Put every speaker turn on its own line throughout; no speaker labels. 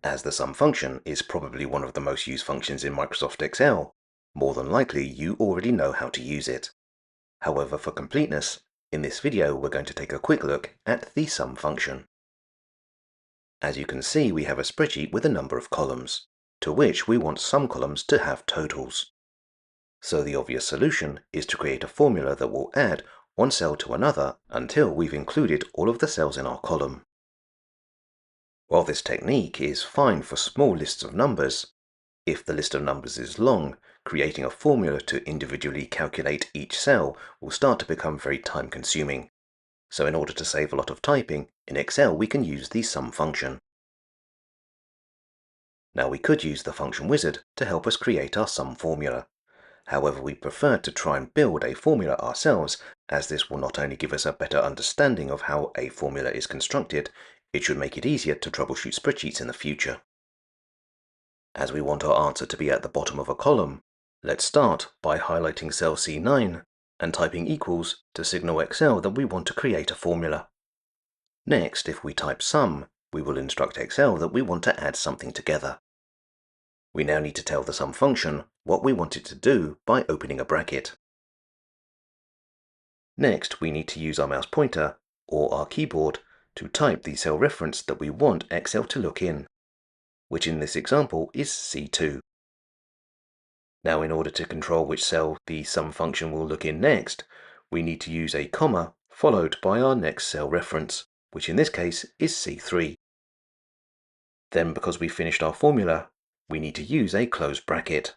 As the sum function is probably one of the most used functions in Microsoft Excel, more than likely you already know how to use it. However, for completeness, in this video we're going to take a quick look at the sum function. As you can see, we have a spreadsheet with a number of columns, to which we want some columns to have totals. So the obvious solution is to create a formula that will add one cell to another until we've included all of the cells in our column. While this technique is fine for small lists of numbers, if the list of numbers is long, creating a formula to individually calculate each cell will start to become very time-consuming. So in order to save a lot of typing, in Excel we can use the sum function. Now we could use the function wizard to help us create our sum formula. However, we prefer to try and build a formula ourselves, as this will not only give us a better understanding of how a formula is constructed, it should make it easier to troubleshoot spreadsheets in the future. As we want our answer to be at the bottom of a column, let's start by highlighting cell C9 and typing equals to signal Excel that we want to create a formula. Next, if we type sum, we will instruct Excel that we want to add something together. We now need to tell the sum function what we want it to do by opening a bracket. Next, we need to use our mouse pointer or our keyboard to type the cell reference that we want Excel to look in, which in this example is C2. Now, in order to control which cell the sum function will look in next, we need to use a comma followed by our next cell reference, which in this case is C3. Then, because we finished our formula, we need to use a close bracket.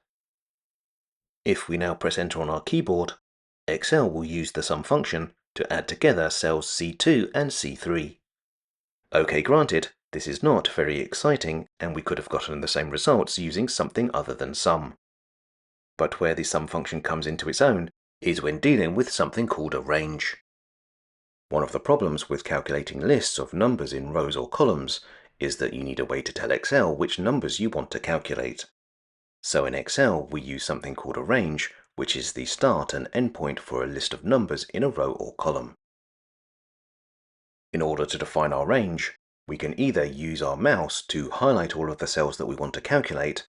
If we now press enter on our keyboard, Excel will use the sum function to add together cells C2 and C3. Okay, granted, this is not very exciting, and we could have gotten the same results using something other than sum. But where the sum function comes into its own is when dealing with something called a range. One of the problems with calculating lists of numbers in rows or columns is that you need a way to tell Excel which numbers you want to calculate. So in Excel, we use something called a range, which is the start and end point for a list of numbers in a row or column. In order to define our range, we can either use our mouse to highlight all of the cells that we want to calculate,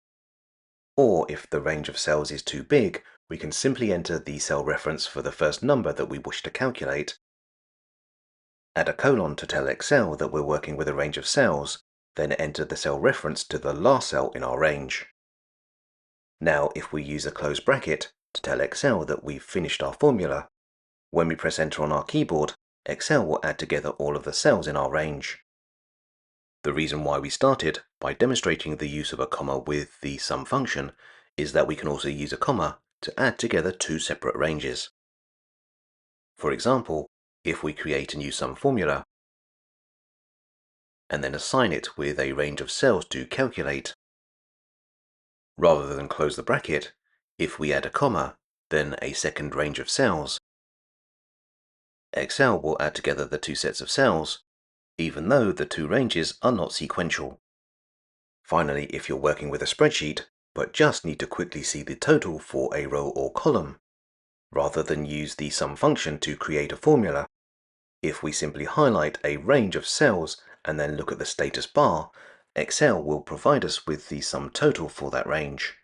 or if the range of cells is too big, we can simply enter the cell reference for the first number that we wish to calculate, add a colon to tell Excel that we're working with a range of cells, then enter the cell reference to the last cell in our range. Now, if we use a close bracket to tell Excel that we've finished our formula, when we press enter on our keyboard, Excel will add together all of the cells in our range. The reason why we started by demonstrating the use of a comma with the sum function is that we can also use a comma to add together two separate ranges. For example, if we create a new sum formula and then assign it with a range of cells to calculate, rather than close the bracket, if we add a comma, then a second range of cells, Excel will add together the two sets of cells, even though the two ranges are not sequential. Finally, if you're working with a spreadsheet, but just need to quickly see the total for a row or column, rather than use the sum function to create a formula, if we simply highlight a range of cells and then look at the status bar, Excel will provide us with the sum total for that range.